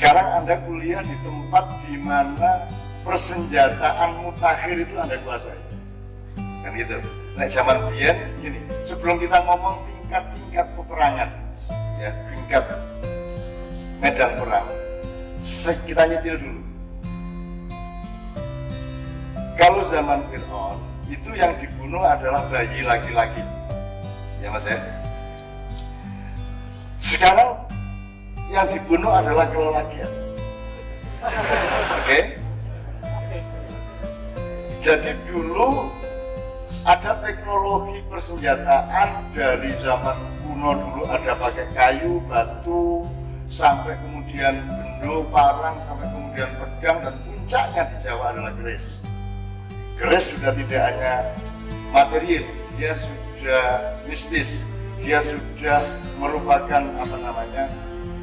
Sekarang Anda kuliah di tempat di mana persenjataan mutakhir itu Anda kuasai. Kan gitu. Nah, zaman biyen gini, sebelum kita ngomong tingkat-tingkat peperangan, ya, tingkat medan perang, kita nyetil dulu. Kalau zaman Fir'aun, itu yang dibunuh adalah bayi laki-laki, ya Mas ya. Sekarang yang dibunuh adalah kelelakian. Oke? Jadi dulu ada teknologi persenjataan dari zaman kuno dulu, ada pakai kayu, batu, sampai kemudian bendo, parang, sampai kemudian pedang, dan puncaknya di Jawa adalah keris. Keris sudah tidak hanya material, dia sudah mistis, dia sudah merupakan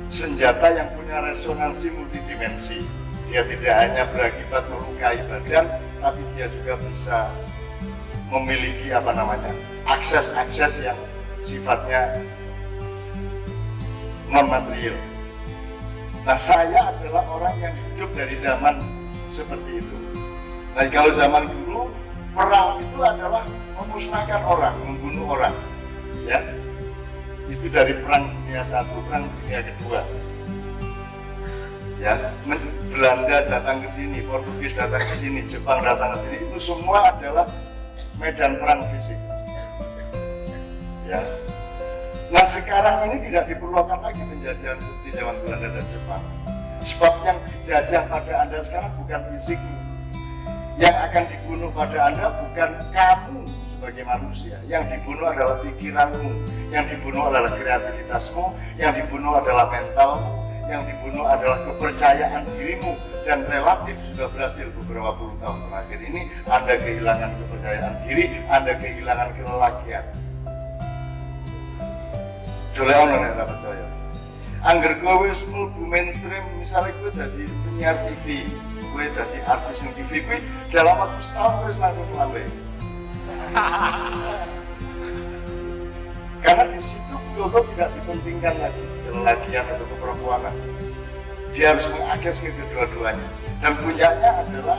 senjata yang punya resonansi multidimensi. Dia tidak hanya berakibat melukai badan, tapi dia juga bisa memiliki akses-akses yang sifatnya non material. Nah, saya adalah orang yang hidup dari zaman seperti itu. Nah, kalau zaman dulu perang itu adalah memusnahkan orang, membunuh orang, ya. Itu dari perang dunia I, perang dunia II. Ya, Belanda datang ke sini, Portugis datang ke sini, Jepang datang ke sini, itu semua adalah medan perang fisik. Ya. Nah, sekarang ini tidak diperlukan lagi penjajahan seperti zaman Belanda dan Jepang. Sebab yang dijajah pada Anda sekarang bukan fisikmu. Yang akan dibunuh pada Anda bukan kamu sebagai manusia. Yang dibunuh adalah pikiranmu, yang dibunuh adalah kreativitasmu, yang dibunuh adalah mentalmu, yang dibunuh adalah kepercayaan dirimu. Dan relatif sudah berhasil beberapa puluh tahun terakhir ini, Anda kehilangan kepercayaan diri, Anda kehilangan kelelakian. Jole ono nek ora percaya. Angger kowe wis mlebu mainstream, misalnya kowe dadi penyiar TV, kowe dadi artis di TV, kowe dalam waktu setahun kowe langsung melambai. Karena di situ betul-betul tidak dipentingkan lagi kelelakian atau keperempuanan. Dia harus mengakses ke kedua-duanya. Dan puncaknya adalah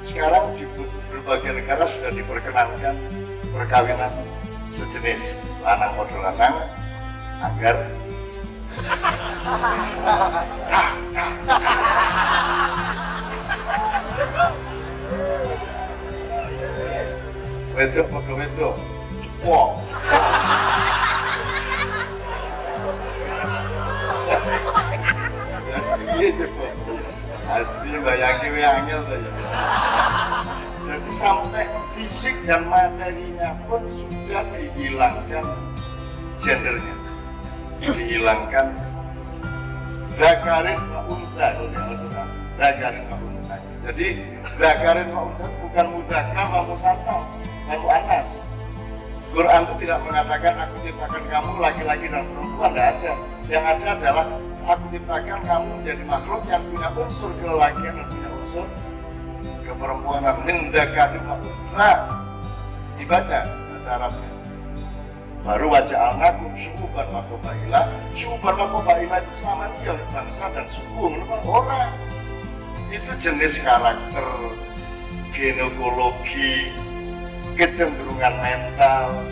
sekarang di berbagai negara sudah diperkenankan perkawinan sejenis, lanang model lanang, agar wedok model wedok. Wow. Asli bayangin we angel tuh ya. Jadi sampai fisik dan materinya pun sudah dihilangkan gendernya, dihilangkan zakarin wa unsa, zakarin wa unsa. Jadi zakarin wa unsa bukan mudzakkar wa musanna wa muannas. Quran itu tidak mengatakan aku ciptakan kamu laki-laki dan perempuan, tidak ada. Yang ada adalah aku ciptakan kamu menjadi makhluk yang punya unsur kelelakian dan punya unsur keperempuanan. Min dzakarin wa unsa, dibaca bahasa Arabnya. Baru waja'alnakum syu'uban wa qabaila. Syu'uban wa qabaila itu selama ini ya bangsa dan suku, menurut orang. Itu jenis karakter, genokologi, kecenderungan mental,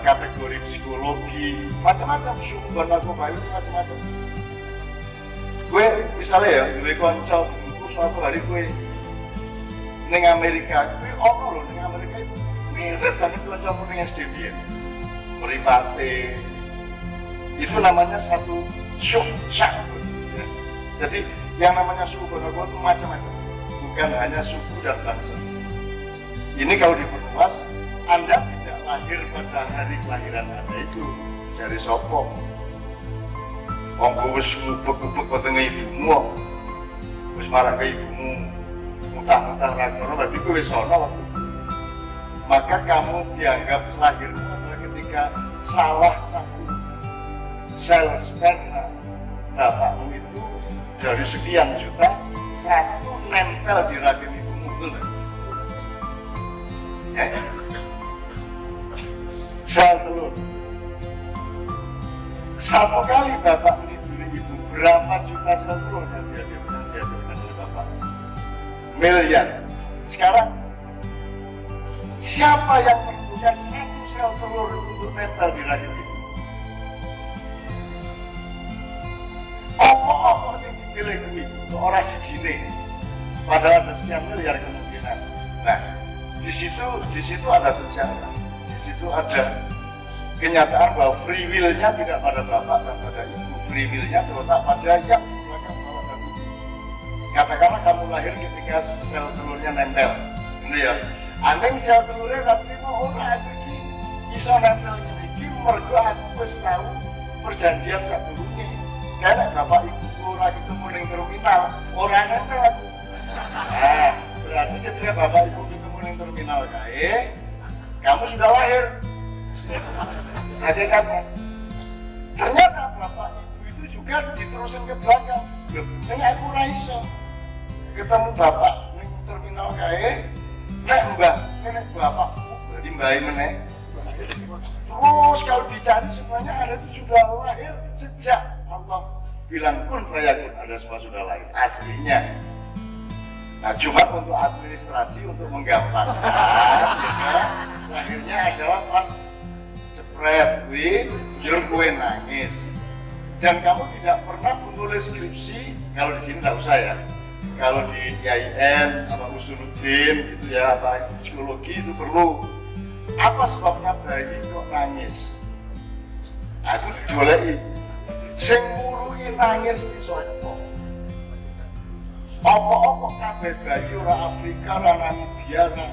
kategori psikologi, macam-macam. Syu'uban wa qabaila macam-macam. Gue misalnya ya, gue konco, suatu hari gue neng Amerika, gue loh neng Amerika itu mirip banget konco neng SDB ya. Meripate, itu namanya satu syuk. Ya. Jadi yang namanya suku Bondowoso itu macam-macam, bukan hanya suku dan bangsa. Ini kalau diperluas, Anda tidak lahir pada hari kelahiran Anda itu dari sopo. Wong wis ngubek-ngubek wetenge ibumu, wis marah ke ibumu, mutah-mutah ra karo, berarti kowe wis ana waktu. Maka kamu dianggap lahir ketika salah satu sel sperma bapakmu itu dari sekian juta, satu nempel di rahim ibumu, betul kan? Ya. Sel telur. Satu kali bapak meniduri ibu berapa juta sel telur yang dihasilkan oleh Bapak? Miliar. Sekarang siapa yang menentukan satu sel telur untuk nempel di rahim ibu? Apa sih dipilih kuwi kok ora sijine? Padahal ada sekian miliar kemungkinan. Nah, di situ ada sejarah. Di situ ada kenyataan bahwa free will-nya tidak pada bapak dan pada ibu. Free will-nya terletak pada yang di belakang bapak dan ibu. Katakanlah kamu lahir ketika sel telurnya nempel, gitu ya. Aneh sel telurnya tapi mau ora iki iso nempel iki mergo aku wis tahu perjanjian sadurunge. Karena bapak ibu ora ketemu ning terminal, ora nempel aku. Nah, berarti ketika bapak ibu ketemu ning terminal kae, kamu sudah lahir. Hakikatnya. Ternyata bapak ibu itu juga diterusin ke belakang. Loh, ini aku ora iso ketemu bapak ning terminal kae, nek mbah, nek bapakku berarti mbah meneh. Terus kalau dicari semuanya ada itu sudah lahir sejak Allah bilang kun fayakun, ada semua sudah lahir aslinya. Nah, cuma untuk administrasi, untuk menggampangkan, lahirnya adalah pas jepret, kue nangis. Dan kamu tidak pernah menulis skripsi, kalau di sini tidak usah ya. Kalau di IAIN, apa Usuluddin, itu ya, apa psikologi itu perlu. Apa sebabnya bayi kok nangis? Nah, itu didolei. Sing muluhi nangis ki sapa? Apa kabeh bayi ora Afrika, ora Namibia, ora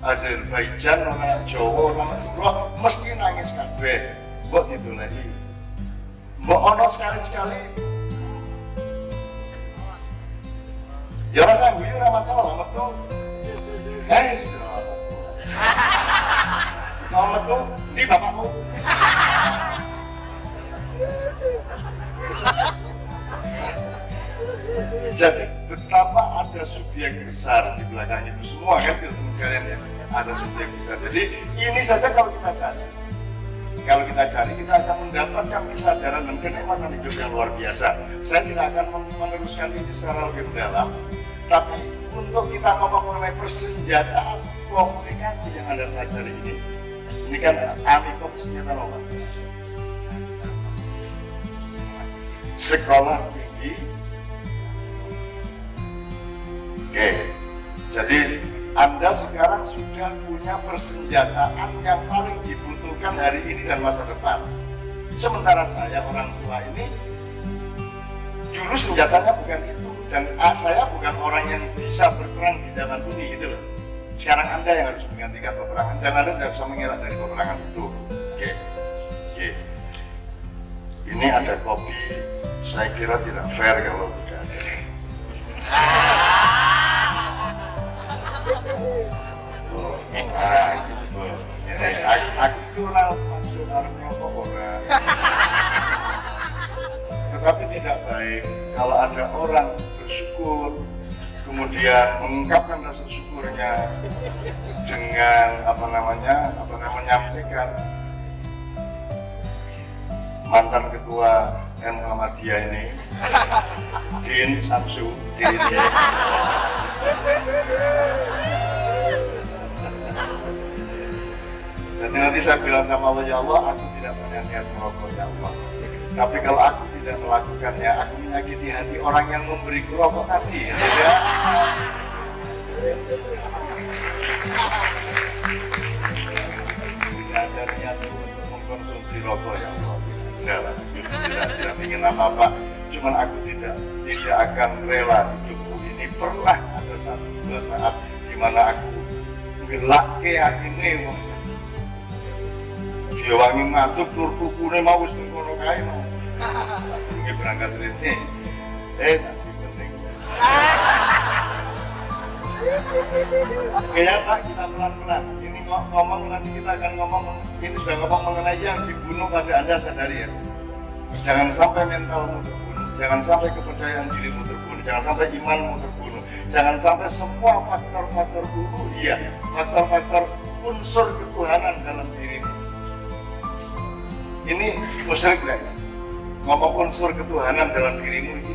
Azerbaijan, ora Jawa, ora Madura mesti nangis kabeh. Mbok didolei. Mbok ana sekali-sekali ya rasa guyu ora masalah lah metu. Kalau metu di bapakmu. Jadi betapa ada subjek besar di belakang itu semua kan teman-teman sekalian ya, ada subjek besar. Jadi ini saja kalau kita cari kita akan mendapatkan kesadaran dan kenikmatan hidup yang luar biasa. Saya tidak akan meneruskan ini secara lebih mendalam, tapi untuk kita ngomong mengenai persenjataan komunikasi yang Anda pelajari ini kan amikom senjata apa? Sekolah tinggi. Oke, jadi Anda sekarang sudah punya persenjataan yang paling dibutuhkan hari ini dan masa depan. Sementara saya orang tua ini dulu senjatanya bukan itu, dan saya bukan orang yang bisa berperang di zaman ini gitu loh. Sekarang Anda yang harus menggantikan peperangan dan Anda tidak bisa mengelak dari peperangan itu. Oke. Ini ada kopi, saya kira tidak fair kalau tidak ada. Aku orang maksud arep rokok orang. Tetapi tidak baik kalau ada orang bersyukur kemudian mengungkapkan rasa syukurnya dengan menyampaikan mantan ketua Muhammadiyah ini Din Samsu Din. Jadi nanti saya bilang sama Allah, ya Allah, aku tidak punya niat merokok, ya Allah. Tapi kalau aku tidak melakukannya, aku menyakiti hati orang yang memberiku rokok tadi, ya. Tidak ada niat untuk mengkonsumsi rokok, ya Allah. Tidak ingin apa-apa. Cuman aku tidak akan rela hidupku ini pernah ada satu dua saat di mana aku gelak ke hati ini. Dia wangi ngaduk nur kukune mau wis ning kono kae mau. Sadurunge berangkat rene. Nasi penting. Ya Pak, kita pelan-pelan. Ini ngomong nanti kita akan ngomong, ini sudah ngomong mengenai yang dibunuh pada Anda sadari ya. Jangan sampai mentalmu terbunuh, jangan sampai kepercayaan dirimu terbunuh, jangan sampai imanmu terbunuh, jangan sampai semua faktor-faktor uluhiyah, faktor-faktor unsur ketuhanan dalam dirimu. Ini musyrik kan? ngomong unsur ketuhanan dalam dirimu ini.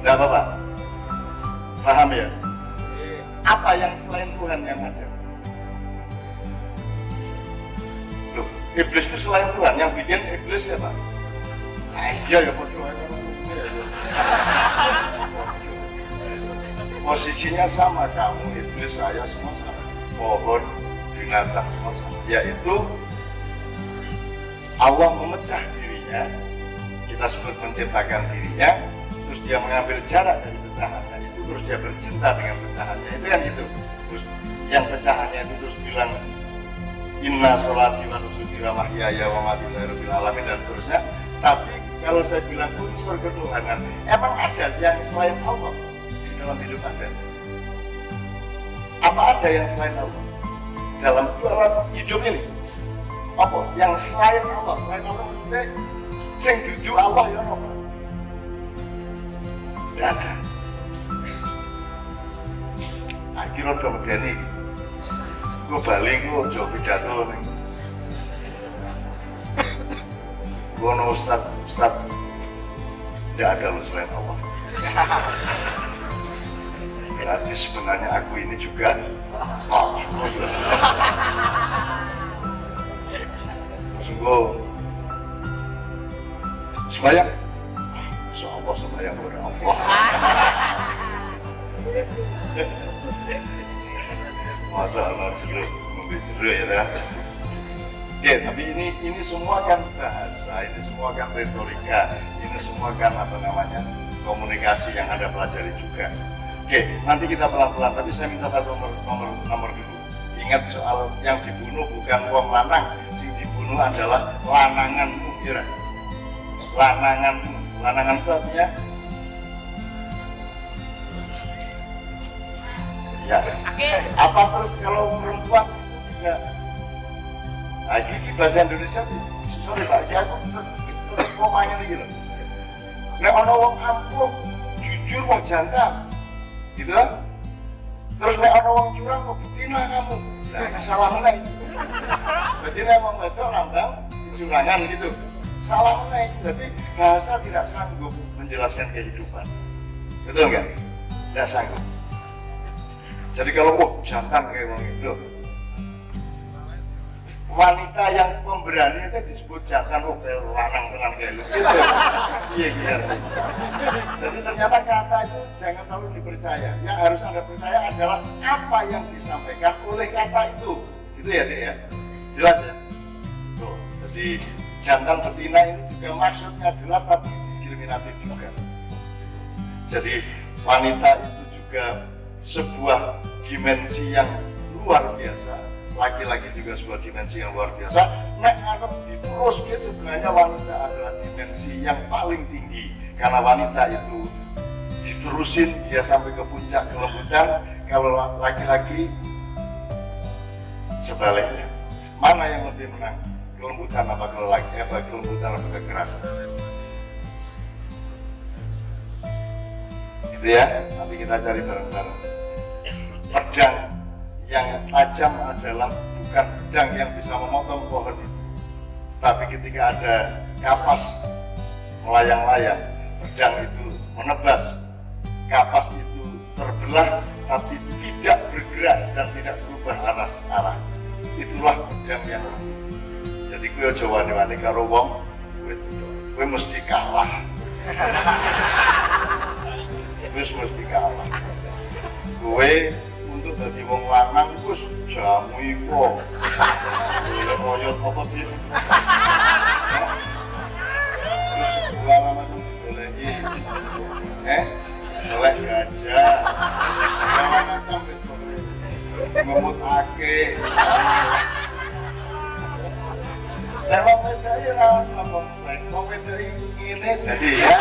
Tidak apa-apa. Paham ya? Apa yang selain Tuhan yang ada? Loh, iblis itu selain Tuhan, yang bikin iblis ya Pak? Nah iya ya bodoh. Posisinya sama, kamu, iblis, saya semua sama. Pohon, binatang semua sama. Yaitu Allah memecah dirinya, kita sebut menciptakan dirinya, terus dia mengambil jarak dari pecahannya itu, terus dia bercinta dengan pecahannya itu kan gitu. Terus yang pecahannya itu terus bilang inna sholati wa nusuki wa mahyaya wa mamati lillahi rabbil alamin dan seterusnya. Tapi kalau saya bilang unsur ketuhanan, emang ada yang selain Allah di dalam hidup Anda? Apa ada yang selain Allah dalam hidup ini? Apa yang selain Allah? Selain Allah maksudnya sing dudu Allah ya apa? Tidak ada. Akhirnya udah medeni gue balik, gue jauh pidato nih gue no Ustaz tidak ada loh selain Allah. Berarti sebenarnya aku ini juga terus gue sembahyang, insya-Allah sembahyang kepada Allah. Masa anak jeruk, ngombe jeruk ya kan? Oke, tapi ini semua kan bahasa, ini semua kan retorika, ini semua kan apa namanya komunikasi yang Anda pelajari juga. Oke, nanti kita pelan-pelan, tapi saya minta satu nomor dulu. Ingat soal yang dibunuh bukan wong lanang, sing dibunuh adalah lananganmu, ya. Lananganmu, lanangan itu artinya ya. Apa terus kalau perempuan itu tidak? Nah, gigi bahasa Indonesia sih, sorry Pak, ya aku terus ngomongnya nih gitu. Nek ono wong ampuh, jujur wong jantan, gitu kan? Terus nek ono wong curang kok betina kamu, nah salah meneh. Berarti nek wong wedok lambang kecurangan gitu, salah meneh. Berarti bahasa tidak sanggup menjelaskan kehidupan, betul nggak? Tidak sanggup. Jadi kalau jantan kayak wong itu, wanita yang pemberani aja disebut jantan, kayak lanang tenan kayak lu gitu. Iya gitu. Jadi ternyata kata itu jangan terlalu dipercaya. Yang harus Anda percaya adalah apa yang disampaikan oleh kata itu. Itu ya Dek ya. Jelas ya? Tuh, jadi jantan betina ini juga maksudnya jelas tapi diskriminatif juga. Jadi wanita itu juga sebuah dimensi yang luar biasa, laki-laki juga sebuah dimensi yang luar biasa. Nek anggap diterus sebenarnya wanita adalah dimensi yang paling tinggi, karena wanita itu diterusin dia sampai ke puncak kelembutan. Kalau laki-laki sebaliknya, mana yang lebih menang? Kelembutan apa kelembutan apa kekerasan? Itu ya, nanti kita cari bareng-bareng. Pedang yang tajam adalah bukan pedang yang bisa memotong pohon itu, tapi ketika ada kapas melayang-layang, pedang itu menebas, kapas itu terbelah tapi tidak bergerak dan tidak berubah arah. Itulah pedang yang ampuh. Jadi kowe aja wani-wani karo wong, kowe mesti kalah. Mesti kalah. Kowe untuk dadi wong lanang wis jamu iku. Koyot apa piye? Terus segala macam digoleki. Golek gajah. Segala macam wis ngemutake. Lah wong wedok ya ora apa, wong wedok ngene dadi ya.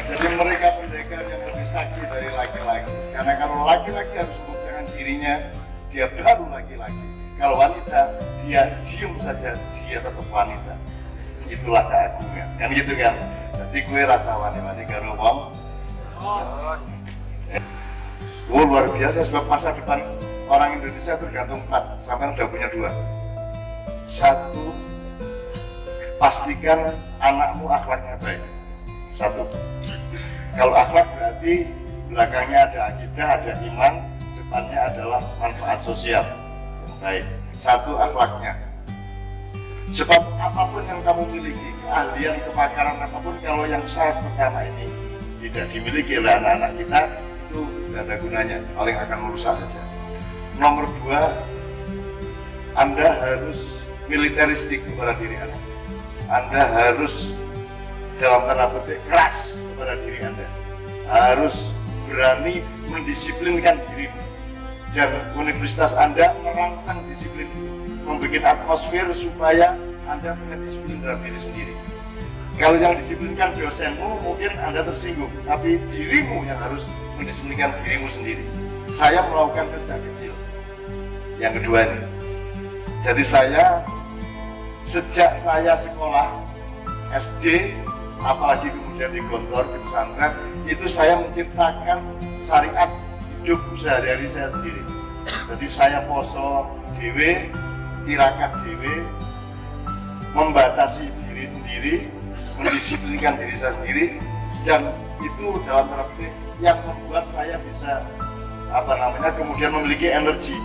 Jadi mereka pendekar yang lebih sakti dari laki-laki. Karena kalau laki-laki harus membuktikan dirinya, dia baru laki-laki. Kalau wanita, dia diem saja, dia tetap wanita. Itulah keagungan, kan gitu kan? Jadi gue rasa wani-wani karo wong. Luar biasa sebab masa depan orang Indonesia tergantung 4, sampai udah punya 2. 1, pastikan anakmu akhlaknya baik. 1. Kalau akhlak berarti belakangnya ada akidah, ada iman, depannya adalah manfaat sosial. Baik. 1, akhlaknya. Sebab apapun yang kamu miliki, keahlian, kepakaran apapun, kalau yang syarat pertama ini tidak dimiliki oleh anak-anak kita, itu tidak ada gunanya, paling akan merusak saja. Nomor 2, Anda harus militeristik kepada diri Anda. Anda harus dalam tanda petik keras kepada diri Anda. Harus berani mendisiplinkan dirimu. Dan universitas Anda merangsang disiplin itu, membuat atmosfer supaya Anda punya disiplin dalam diri sendiri. Kalau yang disiplinkan dosenmu, mungkin Anda tersinggung, tapi dirimu yang harus mendisiplinkan dirimu sendiri. Saya melakukan sejak kecil. Yang kedua ini, jadi sejak saya sekolah SD, apalagi kemudian di Gontor, di pesantren, itu saya menciptakan syariat hidup sehari-hari saya sendiri. Jadi saya poso dewe, tirakat dewe, membatasi diri sendiri, mendisiplinkan diri saya sendiri, dan itu dalam tanda petik yang membuat saya bisa kemudian memiliki energi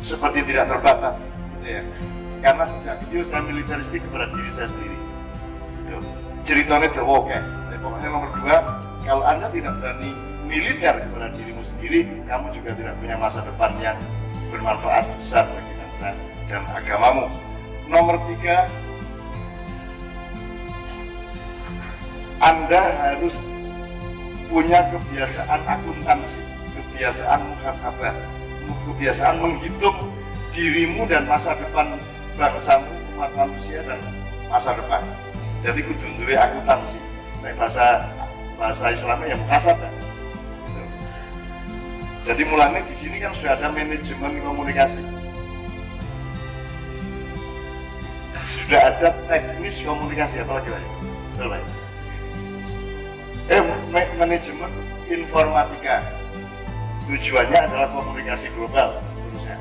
seperti tidak terbatas, gitu ya. Karena sejak kecil saya militeristik kepada diri saya sendiri. Itu ceritanya jauh oke. Pokoknya nomor 2, kalau Anda tidak berani militer kepada dirimu sendiri, kamu juga tidak punya masa depan yang bermanfaat besar bagi bangsa dan agamamu. Nomor 3, Anda harus punya kebiasaan akuntansi, kebiasaan muhasabah, kebiasaan menghitung dirimu dan masa depan bangsamu, umat manusia dan masa depan. Jadi kudu duwe akuntansi. Nah, bahasa Islamnya ya muhasabah. Jadi mulanya di sini kan sudah ada manajemen komunikasi. Sudah ada teknis komunikasi, apalagi Pak? Betul Pak? Manajemen informatika. Tujuannya adalah komunikasi global, seterusnya.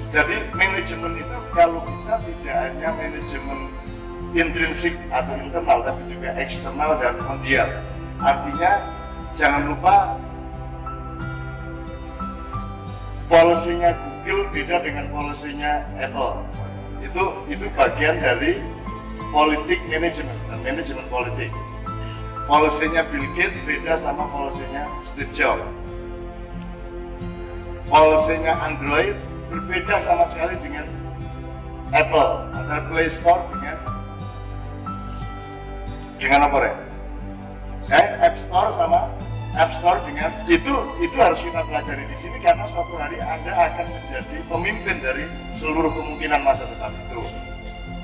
Jadi manajemen itu kalau bisa tidak hanya manajemen intrinsik atau internal, tapi juga eksternal dan mondial. Artinya jangan lupa polisinya Google beda dengan polisinya Apple. Itu bagian dari politik manajemen dan manajemen politik. Polisinya Bill Gates beda sama polisinya Steve Jobs. Polisinya Android berbeda sama sekali dengan Apple, antara Play Store dengan apa ya? App Store sama App Store dengan itu harus kita pelajari di sini karena suatu hari Anda akan menjadi pemimpin dari seluruh kemungkinan masa depan itu.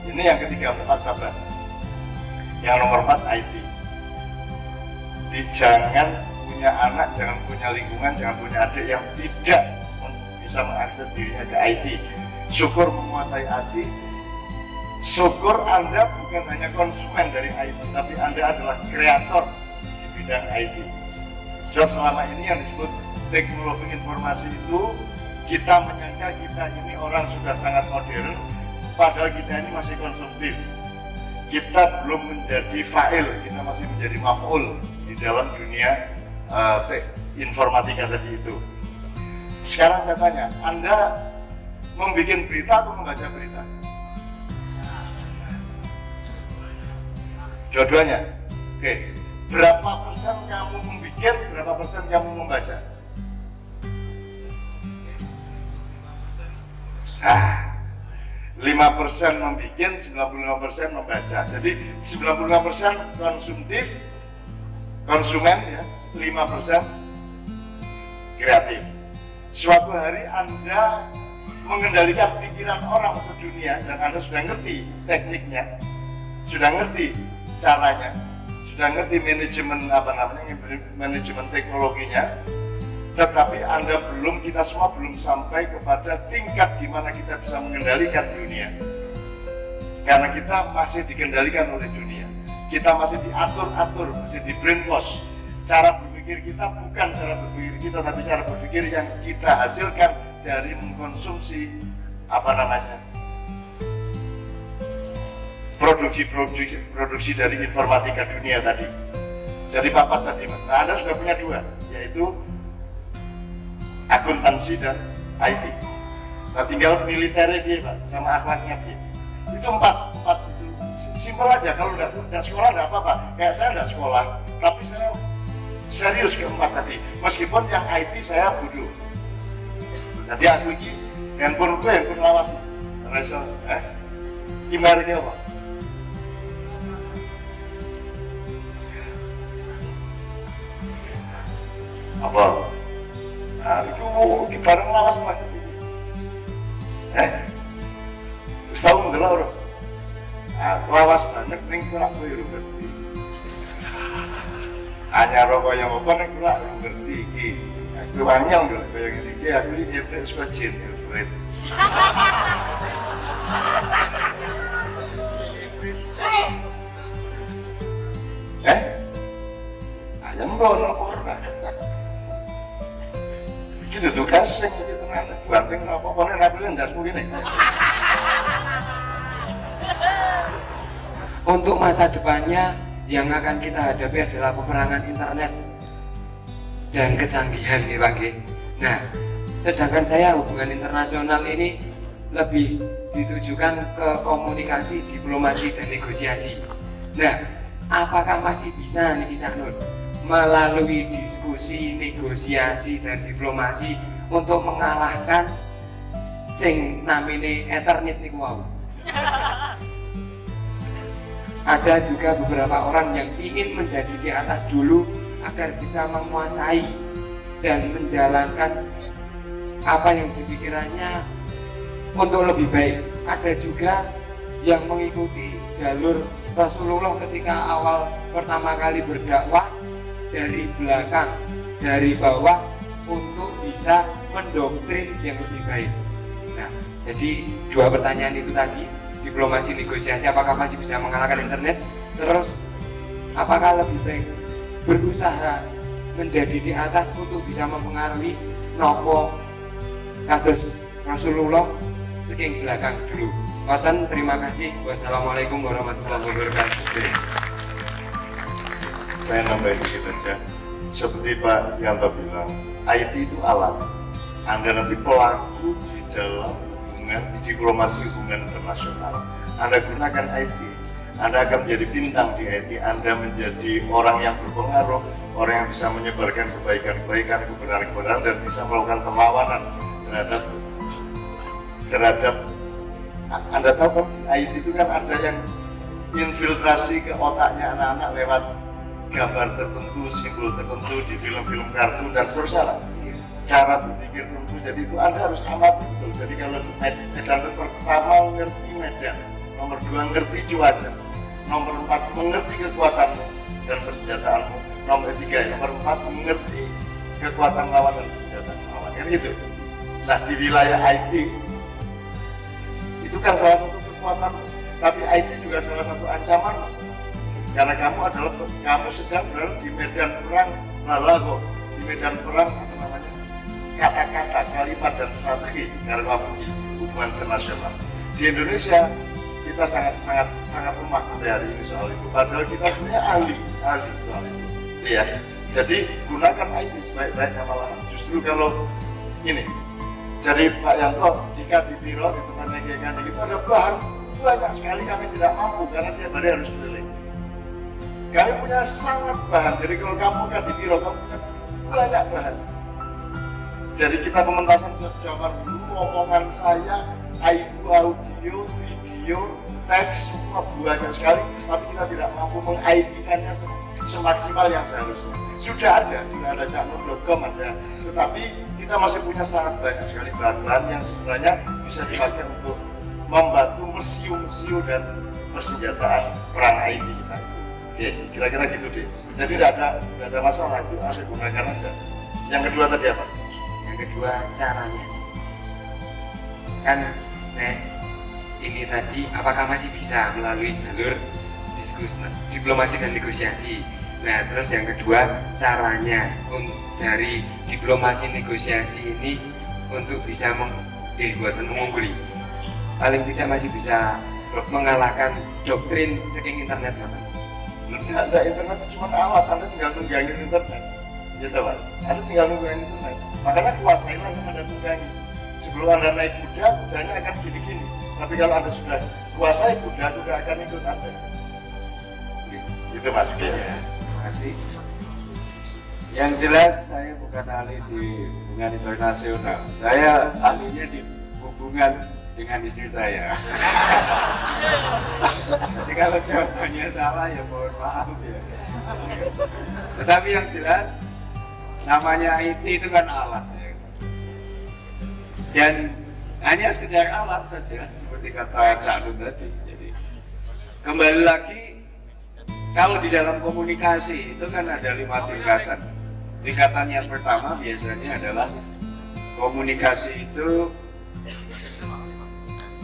Ini yang ketiga, muhasabah. Yang nomor 4, IT. Jangan punya anak, jangan punya lingkungan, jangan punya adik yang tidak bisa mengakses dirinya ke IT. Syukur menguasai IT. Syukur Anda bukan hanya konsumen dari IT, tapi Anda adalah kreator di bidang IT. Sebab selama ini yang disebut teknologi informasi itu, kita menyangka kita ini orang sudah sangat modern, padahal kita ini masih konsumtif. Kita belum menjadi fa'il, kita masih menjadi maf'ul di dalam dunia informatika tadi itu. Sekarang saya tanya, Anda membuat berita atau membaca berita? Dua-duanya? Oke. Berapa persen kamu membuat, berapa persen kamu membaca? Nah, 5% membuat, 95% membaca. Jadi 95% konsumtif, konsumen ya, 5% kreatif. Suatu hari Anda mengendalikan pikiran orang sedunia dan Anda sudah ngerti tekniknya, sudah ngerti caranya, sudah ngerti manajemen manajemen teknologinya, tetapi kita semua belum sampai kepada tingkat di mana kita bisa mengendalikan dunia. Karena kita masih dikendalikan oleh dunia. Kita masih diatur-atur, masih di brainwash. Cara berpikir kita bukan cara berpikir kita, tapi cara berpikir yang kita hasilkan dari mengkonsumsi apa namanya produksi dari informatika dunia tadi. Jadi papat tadi, nah Anda sudah punya dua, yaitu akuntansi dan IT. Nah tinggal militernya dia Pak, sama akhlaknya dia. Itu empat itu simpel aja. Kalau nggak sekolah nggak apa-apa. Kayak saya nggak sekolah, tapi saya serius keempat tadi. Meskipun yang IT saya bodoh. Nanti aku ini handphone lawas. Reso, imarnya apa? Apa? Nah, itu barang lawas banget ini. Setahun nggak orang. Nah, lawas banget nih kulak gue ngerti. Hanya rokok yang apa nih kulak ngerti. Aku banyak nggak kayak gini. Aku ini suka jin, Fred. Ayam bono pernah. Gitu tuh kasing gitu nanti banting apa-apa nih rapilnya ndas mungkin nih. Untuk masa depannya yang akan kita hadapi adalah peperangan internet dan kecanggihan nih Pak G. Nah, sedangkan saya hubungan internasional ini lebih ditujukan ke komunikasi, diplomasi dan negosiasi. Nah, apakah masih bisa nih kita melalui diskusi, negosiasi dan diplomasi untuk mengalahkan sing namine Ethernet niku wau? Ada juga beberapa orang yang ingin menjadi di atas dulu agar bisa menguasai dan menjalankan apa yang dipikirannya untuk lebih baik. Ada juga yang mengikuti jalur Rasulullah ketika awal pertama kali berdakwah dari belakang, dari bawah untuk bisa mendoktrin yang lebih baik. Nah, jadi dua pertanyaan itu tadi, diplomasi negosiasi apakah masih bisa mengalahkan internet, terus apakah lebih baik berusaha menjadi di atas untuk bisa mempengaruhi nopo kados Rasulullah saking belakang dulu. Watan, terima kasih. Wassalamualaikum warahmatullahi wabarakatuh. Saya nambahin dikit aja. Seperti Pak Yanto bilang, IT itu alat. Anda nanti pelaku di dalam hubungan, di diplomasi hubungan internasional. Anda gunakan IT. Anda akan menjadi bintang di IT. Anda menjadi orang yang berpengaruh, orang yang bisa menyebarkan kebaikan-kebaikan, kebenaran-kebenaran, dan bisa melakukan perlawanan terhadap Anda tahu kan di IT itu kan ada yang infiltrasi ke otaknya anak-anak lewat gambar tertentu, simbol tertentu di film-film kartun dan seterusnya. Cara berpikir tertentu, jadi itu Anda harus amati betul. Jadi kalau di medan pertama mengerti medan, nomor 2 mengerti cuaca, nomor 4 mengerti kekuatanmu dan persenjataanmu, nomor 4 mengerti kekuatan lawan dan persenjataan lawan. Kan gitu. Nah di wilayah IT itu kan salah satu kekuatan, tapi IT juga salah satu ancaman. Karena kamu sedang berada di medan perang balago, di medan perang apa namanya kata-kata, kalimat dan strategi karena kamu di hubungan internasional. Di Indonesia kita sangat lemah sampai hari ini soal itu. Padahal kita sebenarnya ahli soal itu. Ya. Jadi gunakan IT sebaik-baiknya malahan. Justru kalau ini, jadi Pak Yanto, jika di biro di tempat kayak itu ada bahan banyak sekali kami tidak mampu karena tiap hari harus keliling. Kami punya sangat bahan, jadi kalau kamu kan di biro, kamu punya banyak bahan. Jadi kita pementasan zaman dulu, omongan saya, audio, video, teks, semua banyak sekali, tapi kita tidak mampu meng-ID-kannya semaksimal yang seharusnya. Sudah ada caknur.com ada, tetapi kita masih punya sangat banyak sekali bahan-bahan yang sebenarnya bisa dipakai untuk membantu mesiu-mesiu dan persenjataan perang IT kita. Oke, kira-kira gitu deh. Jadi tidak ada masalah, itu Anda gunakan aja. Yang kedua tadi apa? Yang kedua caranya. Kan, ini tadi apakah masih bisa melalui jalur diplomasi dan negosiasi. Nah, terus yang kedua caranya dari diplomasi negosiasi ini untuk bisa buatan mengungguli. Paling tidak masih bisa mengalahkan doktrin saking internet Pak. Nggak ada internet itu cuma alat, Anda tinggal nunggangin internet, gitu Pak. Anda tinggal nunggangin internet. Makanya kuasailah yang Anda tunggangi. Sebelum Anda naik kuda, kudanya akan gini-gini. Tapi kalau Anda sudah kuasai kuda, kuda akan ikut Anda. Itu Mas. Ya, terima kasih. Yang jelas saya bukan ahli di hubungan internasional. Saya ahlinya di hubungan dengan istri saya. Jadi kalau jawabannya salah ya mohon maaf ya. Tetapi yang jelas namanya IT itu kan alat ya. Dan hanya sekedar alat saja seperti kata Cak Nun tadi. Jadi kembali lagi, kalau di dalam komunikasi itu kan ada 5 tingkatan. Tingkatan yang pertama biasanya adalah komunikasi itu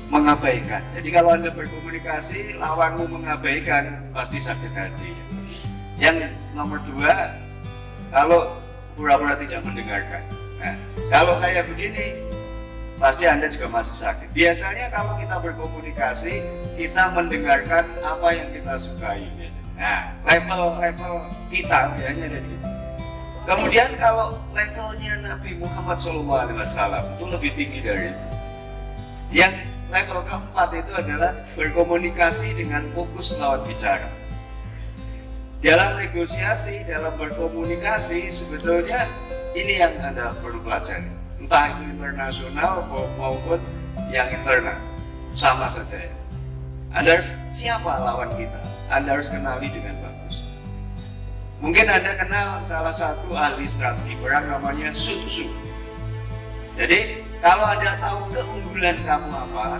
mengabaikan. Jadi kalau Anda berkomunikasi, lawanmu mengabaikan, pasti sakit hati. Yang nomor 2, kalau pura-pura tidak mendengarkan. Nah, kalau kayak begini, pasti Anda juga masih sakit. Biasanya kalau kita berkomunikasi, kita mendengarkan apa yang kita sukai. Nah, level kita biasanya ada gitu. Kemudian kalau levelnya Nabi Muhammad SAW itu lebih tinggi dari itu. Yang level keempat itu adalah berkomunikasi dengan fokus lawan bicara. Dalam negosiasi, dalam berkomunikasi, sebetulnya ini yang Anda perlu pelajari. Entah itu internasional maupun yang internal, sama saja. Anda harus siapa lawan kita? Anda harus kenali dengan bagus. Mungkin Anda kenal salah satu ahli strategi perang namanya Sun Tzu. Jadi kalau Anda tahu keunggulan kamu apa,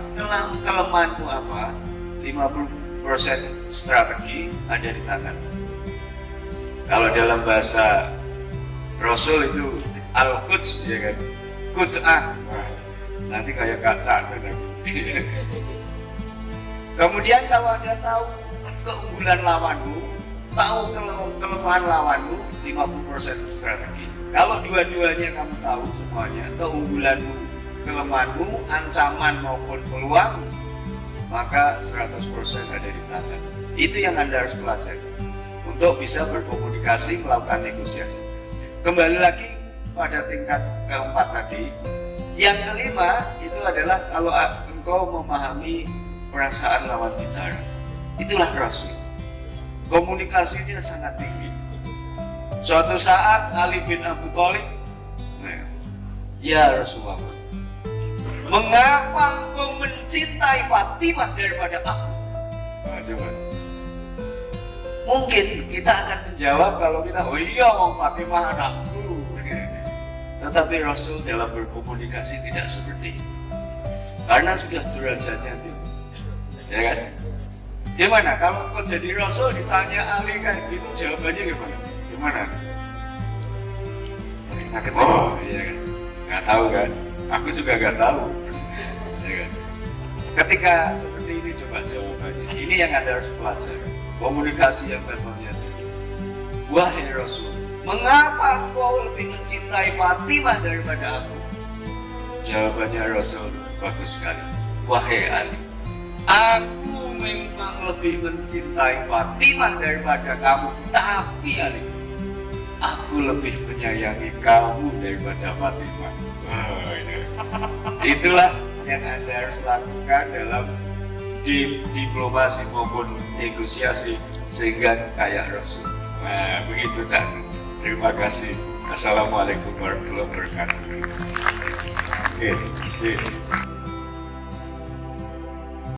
kelemahanmu apa, 50% strategi ada di tangan. Kalau dalam bahasa Rasul itu al-quds ya kan, qud'ah. Nanti kayak kaca kan. Kemudian kalau Anda tahu keunggulan lawanmu, tahu kelemahan lawanmu, 50% strategi. Kalau dua-duanya kamu tahu semuanya, keunggulanmu, kelemahanmu, ancaman maupun peluang, maka 100% ada di tangan. Itu yang Anda harus pelajari untuk bisa berkomunikasi, melakukan negosiasi. Kembali lagi pada tingkat keempat tadi. Yang kelima itu adalah kalau engkau memahami perasaan lawan bicara. Itulah Rasul. Komunikasinya sangat tinggi. Suatu saat Ali bin Abi Thalib, ya Rasulullah, mengapa engkau mencintai Fatimah daripada aku? Nah, coba. Mungkin kita akan menjawab kalau kita, oh iya, Wong Fatimah anakku. Tetapi Rasul dalam berkomunikasi tidak seperti itu. Karena sudah derajatnya tinggi. Ya kan? Gimana? Kalau kau jadi Rasul ditanya Ali kayak gitu, jawabannya gimana? Gimana? Sakit. Oh iya kan? Nggak tahu kan? Aku juga nggak tahu. Ya kan? Ketika seperti ini coba jawabannya. Ini yang Anda harus pelajari. Komunikasi yang levelnya tinggi. Wahai Rasul, mengapa kau lebih mencintai Fatimah daripada aku? Jawabannya Rasul bagus sekali. Wahai Ali, aku memang lebih mencintai Fatimah daripada kamu, tapi Ali, aku lebih menyayangi kamu daripada Fatimah. Itulah yang Anda harus lakukan dalam diplomasi maupun negosiasi sehingga kayak Rasul. Nah, begitu Cak. Terima kasih. Assalamualaikum warahmatullahi wabarakatuh.